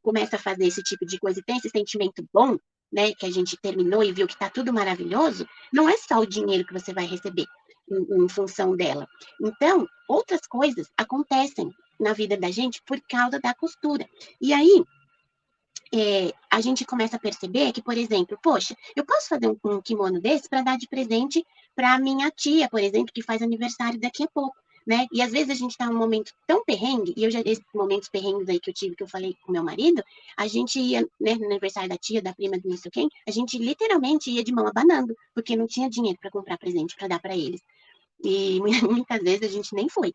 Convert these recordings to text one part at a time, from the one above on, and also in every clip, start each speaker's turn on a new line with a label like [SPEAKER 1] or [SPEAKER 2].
[SPEAKER 1] começa a fazer esse tipo de coisa e tem esse sentimento bom, né, que a gente terminou e viu que está tudo maravilhoso, não é só o dinheiro que você vai receber em função dela. Então, outras coisas acontecem na vida da gente por causa da costura. E aí, a gente começa a perceber que, por exemplo, poxa, eu posso fazer um kimono desse para dar de presente para minha tia, por exemplo, que faz aniversário daqui a pouco, né? E às vezes a gente está num momento tão perrengue, e eu já, esses momentos perrengues aí que eu tive, que eu falei com meu marido, a gente ia, né, no aniversário da tia, da prima, do não sei quem, a gente literalmente ia de mão abanando, porque não tinha dinheiro para comprar presente para dar para eles. E muitas vezes a gente nem foi,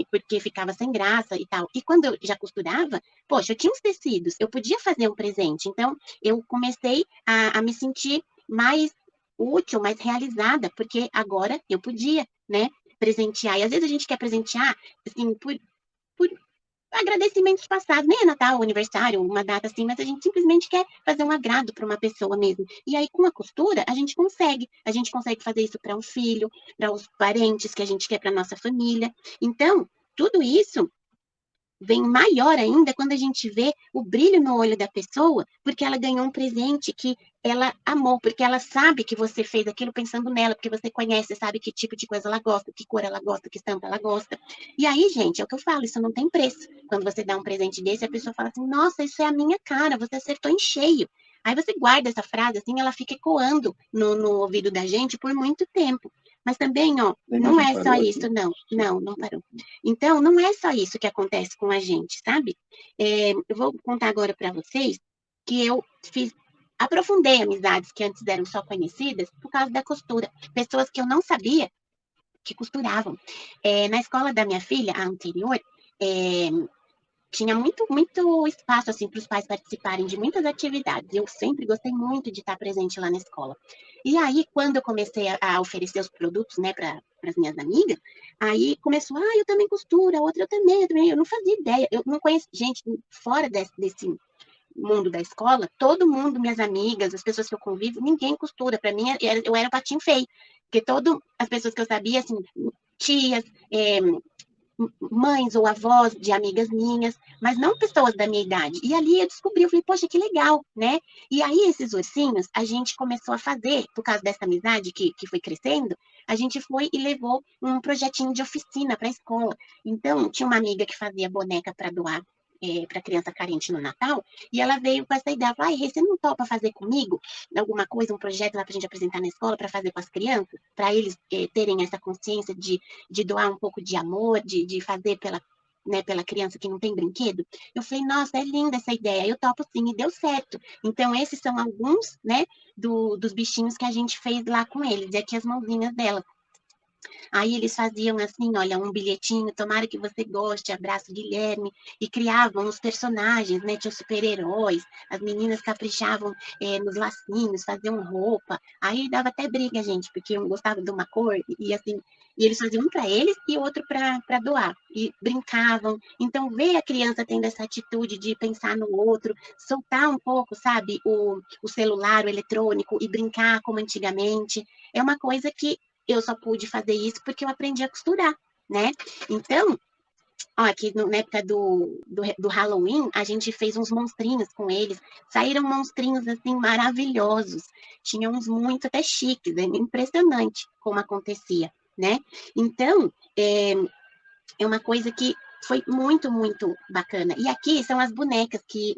[SPEAKER 1] porque ficava sem graça e tal. E quando eu já costurava, poxa, eu tinha uns tecidos, eu podia fazer um presente. Então, eu comecei a me sentir mais útil, mais realizada, porque agora eu podia, né, presentear. E às vezes a gente quer presentear, assim, por agradecimentos passados, nem é Natal, aniversário, uma data assim, mas a gente simplesmente quer fazer um agrado para uma pessoa mesmo. E aí, com a costura, a gente consegue fazer isso para um filho, para os parentes que a gente quer para nossa família. Então, tudo isso vem maior ainda quando a gente vê o brilho no olho da pessoa, porque ela ganhou um presente que ela amou, porque ela sabe que você fez aquilo pensando nela, porque você conhece, sabe que tipo de coisa ela gosta, que cor ela gosta, que estampa ela gosta. E aí, gente, é o que eu falo, isso não tem preço. Quando você dá um presente desse, a pessoa fala assim: nossa, isso é a minha cara, você acertou em cheio. Aí você guarda essa frase, assim, ela fica ecoando no ouvido da gente por muito tempo. Mas também, ó,
[SPEAKER 2] A
[SPEAKER 1] não
[SPEAKER 2] imagem
[SPEAKER 1] é só
[SPEAKER 2] parou
[SPEAKER 1] isso,
[SPEAKER 2] aqui?
[SPEAKER 1] não. Não, não parou. Então, não é só isso que acontece com a gente, sabe? Eu vou contar agora para vocês que eu aprofundei amizades que antes eram só conhecidas por causa da costura. Pessoas que eu não sabia que costuravam. Na escola da minha filha, a anterior, é, tinha muito espaço assim para os pais participarem de muitas atividades. Eu sempre gostei muito de estar presente lá na escola. E aí, quando eu comecei a oferecer os produtos, né, para as minhas amigas, aí começou, eu também costuro, a outra eu também. Eu não fazia ideia, eu não conheço gente fora desse mundo da escola, todo mundo, minhas amigas, as pessoas que eu convivo, ninguém costura. Para mim, eu era o patinho feio, porque todas as pessoas que eu sabia, assim, tias, mães ou avós de amigas minhas, mas não pessoas da minha idade. E ali eu descobri, eu falei, poxa, que legal, né? E aí esses ursinhos a gente começou a fazer, por causa dessa amizade que foi crescendo, a gente foi e levou um projetinho de oficina para a escola. Então, tinha uma amiga que fazia boneca para doar para criança carente no Natal, e ela veio com essa ideia, falou, você não topa fazer comigo alguma coisa, um projeto lá para a gente apresentar na escola, para fazer com as crianças, para eles terem essa consciência de doar um pouco de amor, de fazer pela criança que não tem brinquedo. Eu falei, nossa, é linda essa ideia, eu topo sim, e deu certo. Então, esses são alguns, né, dos bichinhos que a gente fez lá com eles, e aqui as mãozinhas dela. Aí eles faziam assim, olha, um bilhetinho, tomara que você goste, abraço Guilherme, e criavam os personagens, né? Tinha super-heróis, as meninas caprichavam nos lacinhos, faziam roupa. Aí dava até briga, gente, porque um gostava de uma cor e assim, e eles faziam um para eles e outro para doar. E brincavam. Então, ver a criança tendo essa atitude de pensar no outro, soltar um pouco, sabe, o celular, o eletrônico e brincar como antigamente, é uma coisa que eu só pude fazer isso porque eu aprendi a costurar, né? Então, ó, aqui na época do Halloween, a gente fez uns monstrinhos com eles. Saíram monstrinhos, assim, maravilhosos. Tinha uns muito até chiques, é impressionante como acontecia, né? Então, é uma coisa que foi muito, muito bacana. E aqui são as bonecas que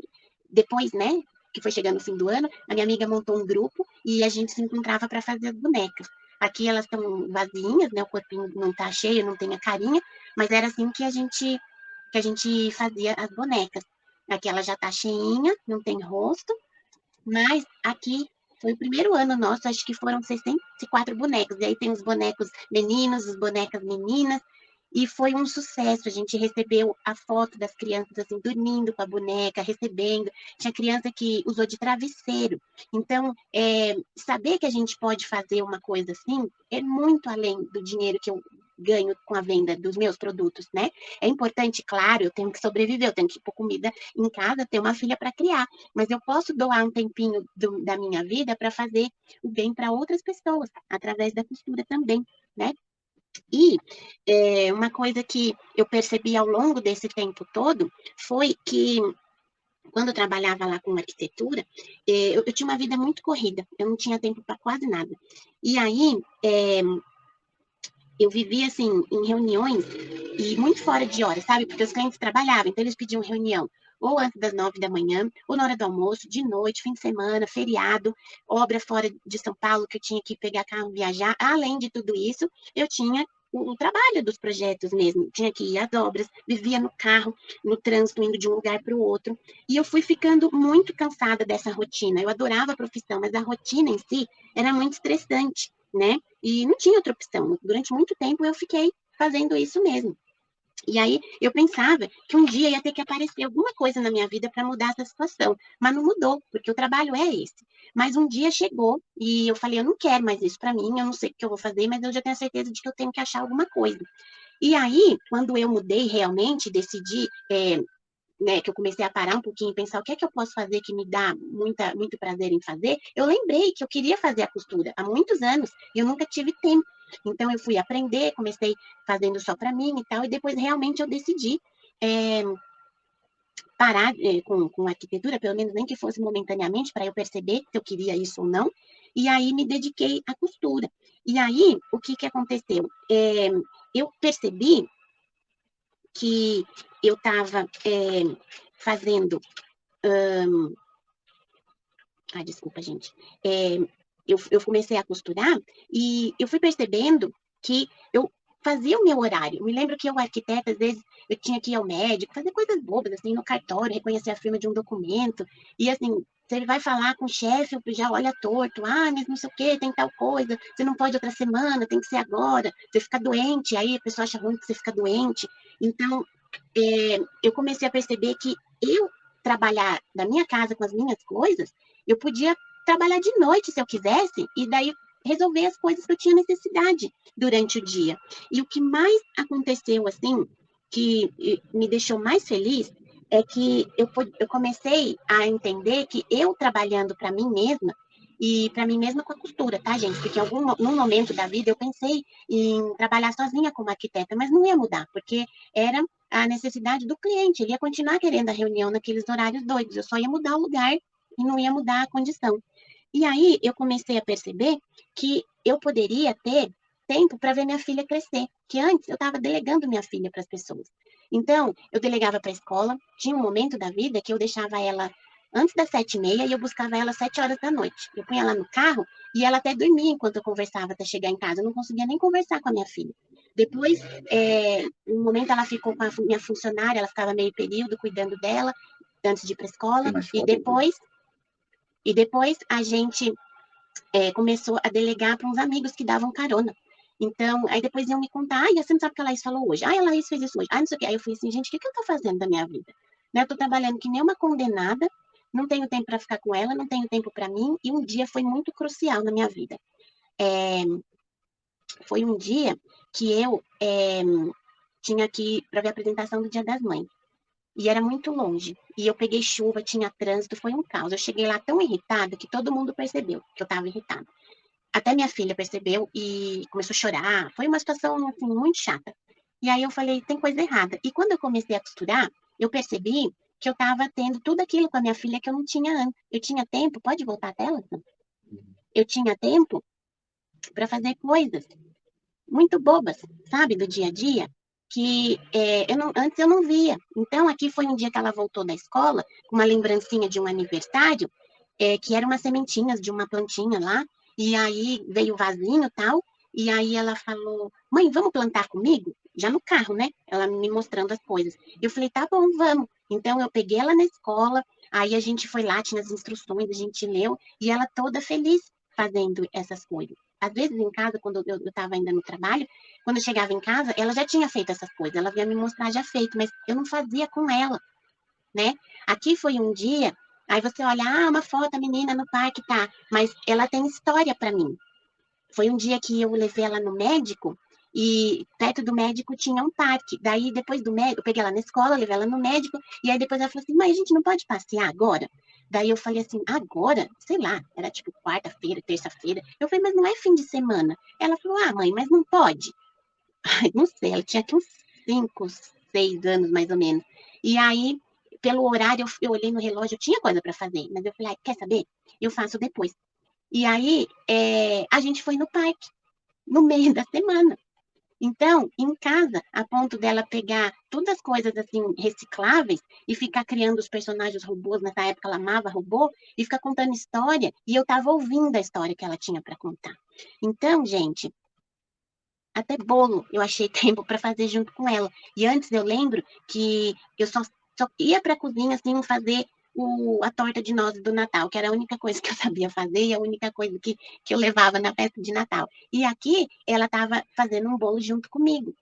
[SPEAKER 1] depois, né, que foi chegando o fim do ano, a minha amiga montou um grupo e a gente se encontrava para fazer as bonecas. Aqui elas estão vazinhas, né, o corpinho não tá cheio, não tem a carinha, mas era assim que a gente fazia as bonecas. Aqui ela já tá cheinha, não tem rosto, mas aqui foi o primeiro ano nosso, acho que foram 64 bonecos. E aí tem os bonecos meninos, as bonecas meninas, e foi um sucesso. A gente recebeu a foto das crianças assim, dormindo com a boneca, recebendo. Tinha criança que usou de travesseiro. Então, saber que a gente pode fazer uma coisa assim é muito além do dinheiro que eu ganho com a venda dos meus produtos, né? É importante, claro, eu tenho que sobreviver, eu tenho que pôr comida em casa, ter uma filha para criar, mas eu posso doar um tempinho da minha vida para fazer o bem para outras pessoas, através da costura também, né? E uma coisa que eu percebi ao longo desse tempo todo foi que quando eu trabalhava lá com arquitetura, eu tinha uma vida muito corrida, eu não tinha tempo para quase nada. E aí, eu vivia, assim, em reuniões e muito fora de hora, sabe? Porque os clientes trabalhavam, então eles pediam reunião ou antes das 9 da manhã, ou na hora do almoço, de noite, fim de semana, feriado, obra fora de São Paulo, que eu tinha que pegar carro, viajar. Além de tudo isso, eu tinha o trabalho dos projetos mesmo, tinha que ir às obras, vivia no carro, no trânsito, indo de um lugar para o outro. E eu fui ficando muito cansada dessa rotina. Eu adorava a profissão, mas a rotina em si era muito estressante, né? E não tinha outra opção. Durante muito tempo eu fiquei fazendo isso mesmo. E aí eu pensava que um dia ia ter que aparecer alguma coisa na minha vida para mudar essa situação, mas não mudou, porque o trabalho é esse. Mas um dia chegou e eu falei, eu não quero mais isso para mim, eu não sei o que eu vou fazer, mas eu já tenho certeza de que eu tenho que achar alguma coisa. E aí, quando eu mudei realmente, decidi né, que eu comecei a parar um pouquinho e pensar o que é que eu posso fazer que me dá muito prazer em fazer, eu lembrei que eu queria fazer a costura há muitos anos e eu nunca tive tempo. Então, eu fui aprender, comecei fazendo só para mim e tal, e depois realmente eu decidi é, parar com a arquitetura, pelo menos nem que fosse momentaneamente, para eu perceber se eu queria isso ou não, e aí me dediquei à costura. E aí, o que, que aconteceu? Eu percebi que eu estava fazendo. Ai, desculpa, gente. Eu comecei a costurar e eu fui percebendo que eu fazia o meu horário. Eu me lembro que eu, arquiteta, às vezes eu tinha que ir ao médico, fazer coisas bobas, assim, no cartório, reconhecer a firma de um documento. E, assim, você vai falar com o chefe, já olha torto. Ah, mas não sei o quê, tem tal coisa. Você não pode outra semana, tem que ser agora. Você fica doente, aí a pessoa acha ruim que você fica doente. Então, eu comecei a perceber que eu trabalhar da minha casa com as minhas coisas, eu podia trabalhar de noite se eu quisesse, e daí resolver as coisas que eu tinha necessidade durante o dia. E o que mais aconteceu, assim, que me deixou mais feliz, é que eu comecei a entender que eu trabalhando para mim mesma, e para mim mesma com a costura, tá, gente? Porque num momento da vida eu pensei em trabalhar sozinha como arquiteta, mas não ia mudar, porque era a necessidade do cliente, ele ia continuar querendo a reunião naqueles horários doidos, eu só ia mudar o lugar e não ia mudar a condição. E aí eu comecei a perceber que eu poderia ter tempo para ver minha filha crescer, que antes eu estava delegando minha filha para as pessoas. Então, eu delegava para a escola, tinha um momento da vida que eu deixava ela antes das 7h30 e eu buscava ela às 7 horas da noite. Eu punha ela no carro e ela até dormia enquanto eu conversava até chegar em casa. Eu não conseguia nem conversar com a minha filha. Depois, no momento ela ficou com a minha funcionária, ela ficava meio período cuidando dela, antes de ir para a escola, e depois a gente começou a delegar para uns amigos que davam carona. Então, aí depois iam me contar, ai, você não sabe o que a Laís falou hoje, ai, a Laís fez isso hoje, ai, não sei o quê. Aí eu falei assim, gente, o que, que eu tô fazendo da minha vida? Né, eu tô trabalhando que nem uma condenada, não tenho tempo para ficar com ela, não tenho tempo para mim, e um dia foi muito crucial na minha vida. É, foi um dia que eu tinha que ir para ver a apresentação do Dia das Mães. E era muito longe. E eu peguei chuva, tinha trânsito, foi um caos. Eu cheguei lá tão irritada que todo mundo percebeu que eu estava irritada. Até minha filha percebeu e começou a chorar. Foi uma situação assim, muito chata. E aí eu falei, tem coisa errada. E quando eu comecei a costurar, eu percebi que eu estava tendo tudo aquilo com a minha filha que eu não tinha antes. Eu tinha tempo, pode voltar a tela? Eu tinha tempo para fazer coisas muito bobas, sabe, do dia a dia, que antes eu não via. Então, aqui foi um dia que ela voltou da escola, com uma lembrancinha de um aniversário, que eram umas sementinhas de uma plantinha lá, e aí veio o vasinho e tal, e aí ela falou, mãe, vamos plantar comigo? Já no carro, né? Ela me mostrando as coisas. Eu falei, tá bom, vamos. Então, eu peguei ela na escola, aí a gente foi lá, tinha as instruções, a gente leu, e ela toda feliz fazendo essas coisas. Às vezes em casa, quando eu estava ainda no trabalho, quando eu chegava em casa, ela já tinha feito essas coisas, ela vinha me mostrar já feito, mas eu não fazia com ela, né? Aqui foi um dia, aí você olha, uma foto, a menina no parque, tá, mas ela tem história para mim. Foi um dia que eu levei ela no médico e perto do médico tinha um parque. Daí, depois do médico, eu peguei ela na escola, levei ela no médico, e aí depois ela falou assim: mãe, a gente não pode passear agora? Daí eu falei assim: agora? Sei lá, era tipo quarta-feira, terça-feira. Eu falei, mas não é fim de semana. Ela falou: mãe, mas não pode. Ai, não sei, ela tinha aqui uns 5, 6 anos mais ou menos. E aí pelo horário, eu olhei no relógio, eu tinha coisa para fazer, mas eu falei, ah, quer saber? Eu faço depois. E aí, a gente foi no parque, no meio da semana. Então, em casa, a ponto dela pegar todas as coisas assim recicláveis e ficar criando os personagens robôs, nessa época ela amava robô, e ficar contando história, e eu estava ouvindo a história que ela tinha para contar. Então, gente, até bolo eu achei tempo para fazer junto com ela. E antes eu lembro que eu só ia para a cozinha assim fazer a torta de nozes do Natal, que era a única coisa que eu sabia fazer e a única coisa que eu levava na festa de Natal. E aqui ela estava fazendo um bolo junto comigo.